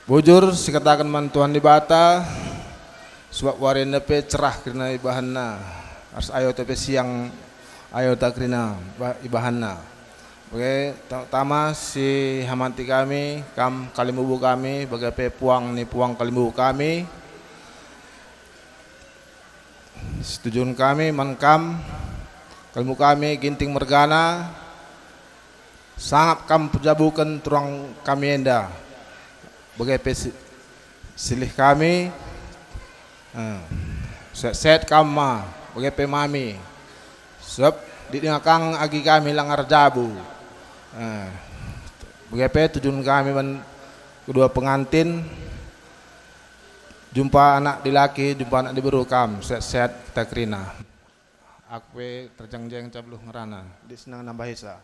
Bujur sikatakan mantuan di bata sebab warina pe cerah kerana ibahanna harus ayo tepe siang ayo tak kerana ibahanna. Oke, pertama si hamanti kami kam kalimubu kami bagai pe puang ni puang kalimubu kami setujuan kami mankam kalimubu kami ginting mergana sangat kam pejabukan turang kami enda bagai silih kami set kama bagai pemami sebab di kang agi kami langar jabu bagai tujuan kami kedua pengantin jumpa anak dilaki jumpa anak diberu kam set kita kerina aku terjang-jang cabluh ngerana di senang nambah hisa.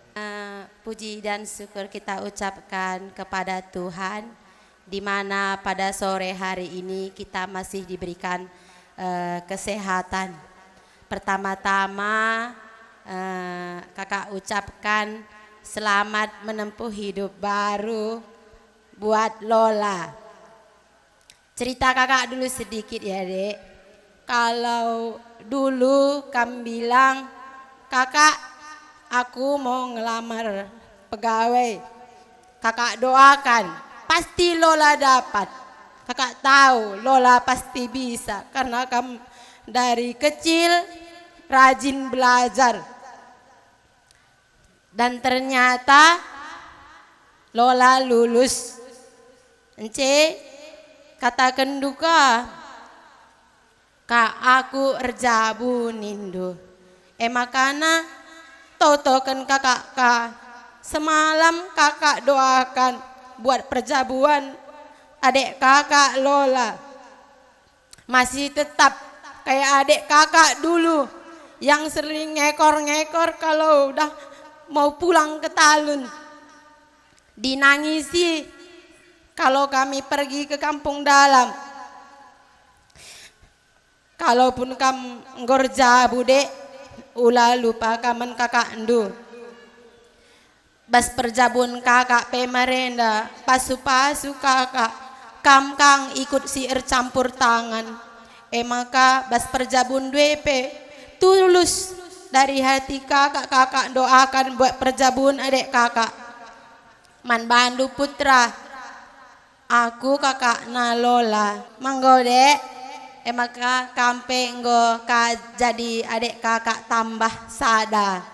Puji dan syukur kita ucapkan kepada Tuhan di mana pada sore hari ini kita masih diberikan kesehatan. Pertama-tama kakak ucapkan selamat menempuh hidup baru buat Lola. Cerita kakak dulu sedikit ya dek. Kalau dulu kamu bilang kakak aku mau ngelamar pegawai, kakak doakan pasti Lola dapat. Kakak tahu Lola pasti bisa karena kamu dari kecil rajin belajar. Dan ternyata Lola lulus. Ence katakan duka. Kak aku erjabu nindu. Makana totokan kakak semalam kakak doakan buat perjabuan adik kakak Lola masih tetap kayak adik kakak dulu yang sering ngekor-ngekor kalau udah mau pulang ke Talun, dinangisi kalau kami pergi ke kampung dalam. Kalaupun kamu ngorja bude ulah lupa kaman kakak ndu. Bas perjabun kakak pemerenda pasu-pasu kakak kang ikut sier campur tangan. Maka bas perjabun DP tulus dari hati kakak doakan buat perjabun adik kakak. Man bandu putra aku kakak na Lola manggo dek. Maka kampe nggo jadi adik kakak tambah sada.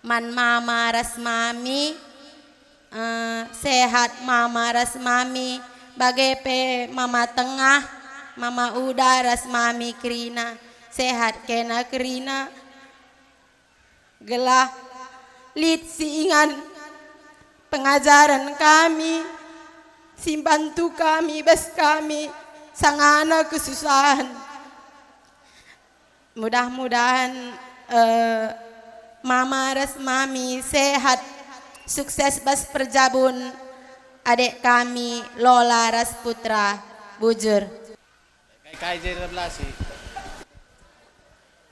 Man mama ras mami sehat mama ras mami bagai pe mama tengah mama uda ras mami Krina sehat kena Krina gelah lid si ingan pengajaran kami si bantu kami bes kami sangana kesusahan. Mudah-mudahan mama ras mami sehat sukses bas perjabun adik kami Lola ras putra bujur.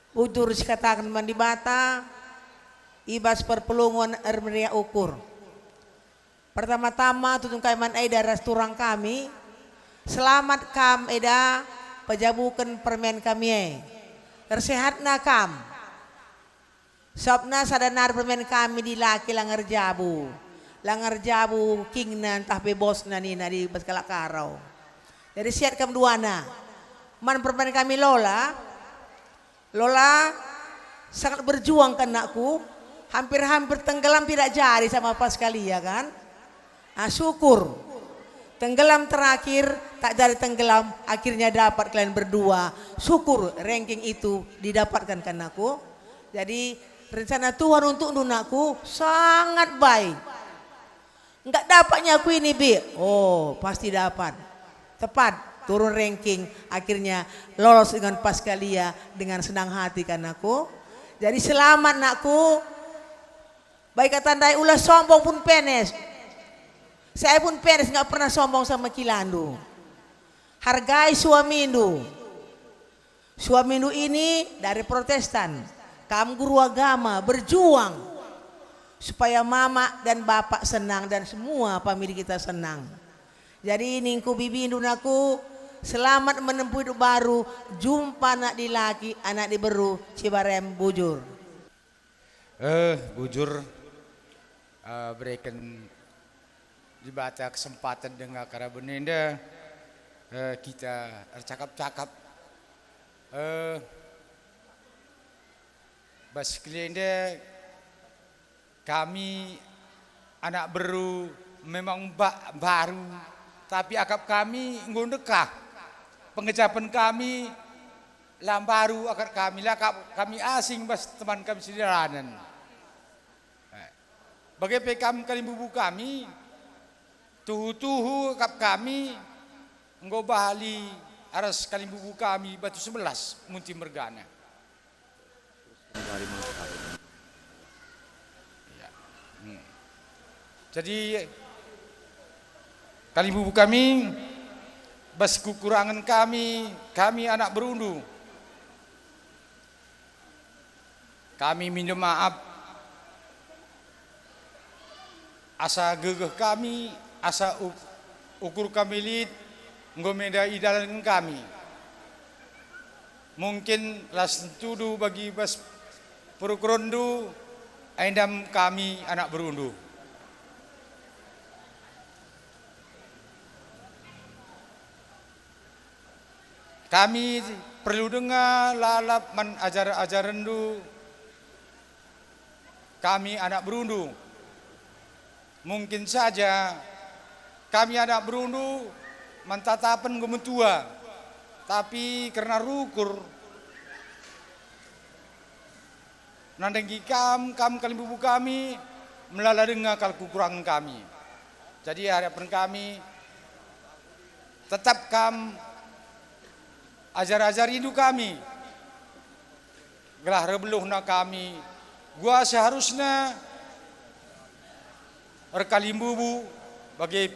Bujur sikatakan mandi bata ibas perpelungan ermeria ukur. Pertama-tama tutung kaiman aida ras turang kami selamat kam eda pejabukan permen kami tersehatna kam sopna sadanar permen kami di laki langar jabu kingna entah bebosna nina di baskala karau jadi sehat kam duana man permen kami Lola sangat berjuang kan anakku hampir tenggelam tidak jari sama pas kali ya kan syukur tenggelam terakhir tak jadi tenggelam akhirnya dapat kalian berdua syukur ranking itu didapatkan kan aku. Jadi rencana Tuhan untuk nunakku sangat baik. Enggak dapatnya aku ini bi pasti dapat tepat turun ranking akhirnya lolos dengan Paskalia dengan senang hati kan aku. Jadi selamat nakku baik kata tandai ulah sombong pun penes. Saya pun peres nggak pernah sombong sama Kilandu. Hargai suamindu. Suamindu ini dari Protestan. Kamu guru agama berjuang supaya mama dan bapak senang dan semua famili kita senang. Jadi ningku bibi indunaku selamat menempuh hidup baru, jumpa anak di laki, anak di beru, Cibarem bujur. Bujur, berikan dibaca kesempatan dengan kara benenda, kita cakap-cakap, bas kelenda kami anak beru memang baru, tapi akap kami ngundekah pengecapan kami lam baru akar kami lah kami asing bas teman kami sidaranan. Bagai pekam kalimbubu kami tuhu akap kami nggo bahali aras kalimbubu kami batu 11 munti mergana. Jadi kalimbubu kami bas kekurangan kami anak berundu. Kami minta maaf asa gegeh kami, asa ukur kami lid ngomenda idalan kami. Mungkin las tudu bagi bas perukrondu aindam kami anak berundu. Kami perlu dengar lalap man ajaran du kami anak berundu. Mungkin saja kami anak berundu mentatapan gemetua, tapi karena rukur nandengi kam kalimbubu kami melala dengar kal kekurangan kami. Jadi harapan kami tetap ajar-ajar hidup kami. Gelah rebeluhna kami. Gua seharusnya kalimbubu bagai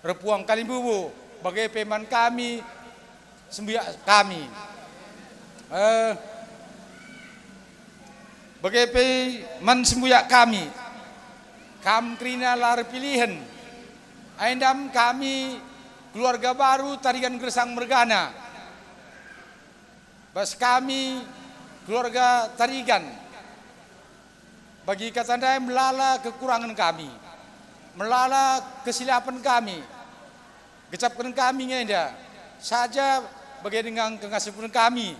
repuang kalimbubu bagai peman kami sembiak kami. Bagai peman sembiak kami. Kam krina lar pilihan. Aindam kami keluarga baru tarikan gersang mergana. Bas kami keluarga tarikan. Bagi katandai melala kekurangan kami. Melala kesilapan kami. Gecapkan kami ngenda. Saja bagi dengan kengasihan kami.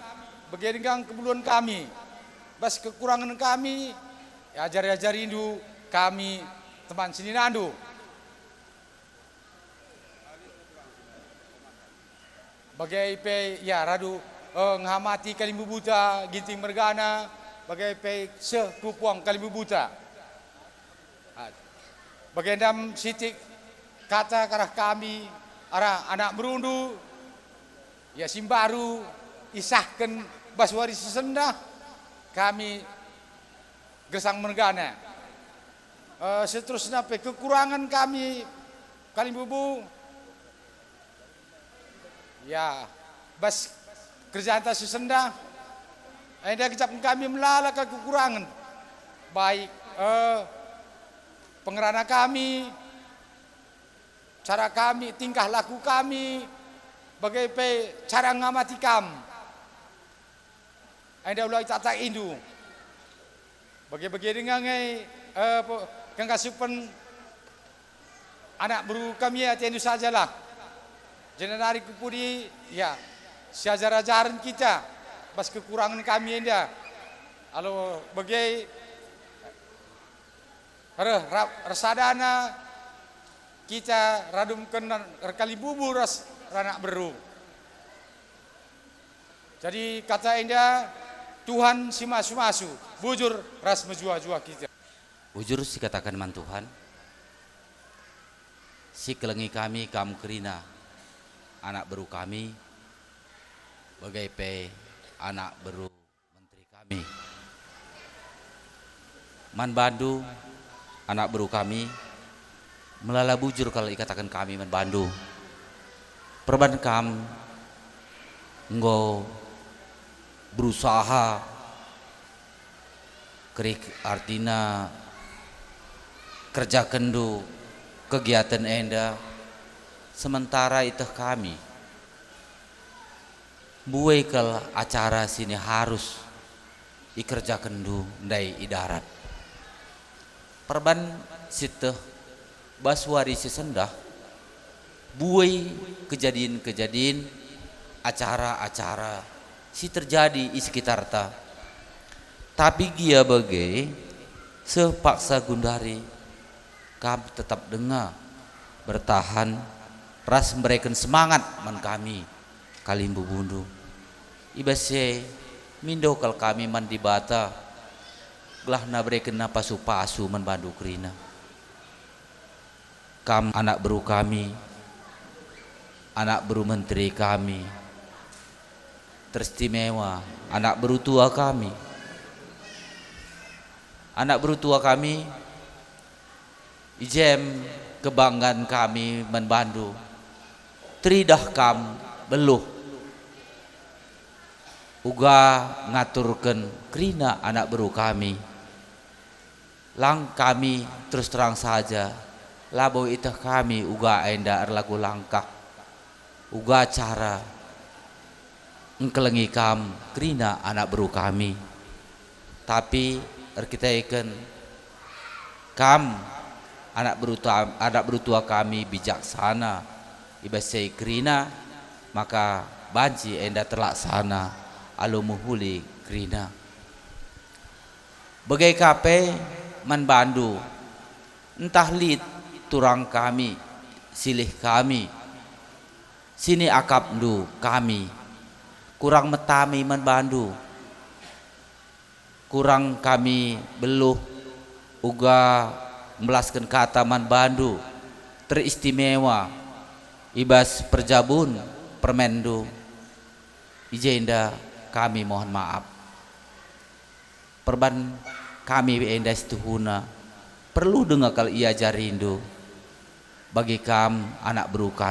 Bagi dengan keperluan kami. Bas kekurangan kami. Ajar-ajar rindu kami teman sini nandu. Bagai pe ya radu ngamati kalimbu buta ginting mergana bagai pe sekupuang kalimbu buta. Bagai dam sitik kata karah kami arah anak berundu ya simbaru isahkan baswari sesendah kami gesang mergana. Seterusnya pe kekurangan kami kalimbubu ya, bas kerjaan tak sesendah. Ada kecap kami melala kekurangan. Baik pengerana kami, cara kami, tingkah laku kami, bagai cara ngamati kam. Ada ulai tata indu. Bagi-bagi dengan kengkasupan anak beru kami ya tentu sajalah. Jangan hari kepudi, ya, seajar-ajaran kita, bas kekurangan kami indah. Kalau bagai resadana kita radum kena rekali bubu ras ranak beru. Jadi kata indah Tuhan si masu-masu, bujur ras menjua-jua kita. Bujur si katakan man Tuhan, si kelengi kami kam kerina. Anak beru kami bagai anak beru menteri kami man bandu anak beru kami melala bujur kalau dikatakan kami man bandu perban kam nggo berusaha kerik artina kerja kendu kegiatan enda sementara itu kami buai ke acara sini harus dikerjakan du dari idarat perban situ baswari sesendah buai kejadian-kejadian acara-acara si terjadi di sekitar ta tapi dia bagai sepaksa gundari kami tetap dengar bertahan ras memberikan semangat man kami kalimbu bundu ibase mindo kal kami man di bata gelah na berikan na pasu-pasu man bandu krina kam anak beru kami anak beru menteri kami teristimewa anak beru tua kami ijem kebanggaan kami membantu tridah kam beluh uga ngaturkan krina anak beru kami lang kami terus terang saja labo itah kami uga enda erlagu langkah uga cara engkelengi kam krina anak beru kami tapi kita ikan kam anak berutua kami bijaksana ibasai krina maka banci enda terlaksana alumuhuli krina bagai kape man bandu entah lid turang kami silih kami sini akap du kami kurang metami man bandu kurang kami beluh uga melaskan kata man bandu teristimewa ibas perjabun permendu ijenda kami mohon maaf perban kami enda setuhuna perlu dengar kal ia jarindu bagi kam anak beru kami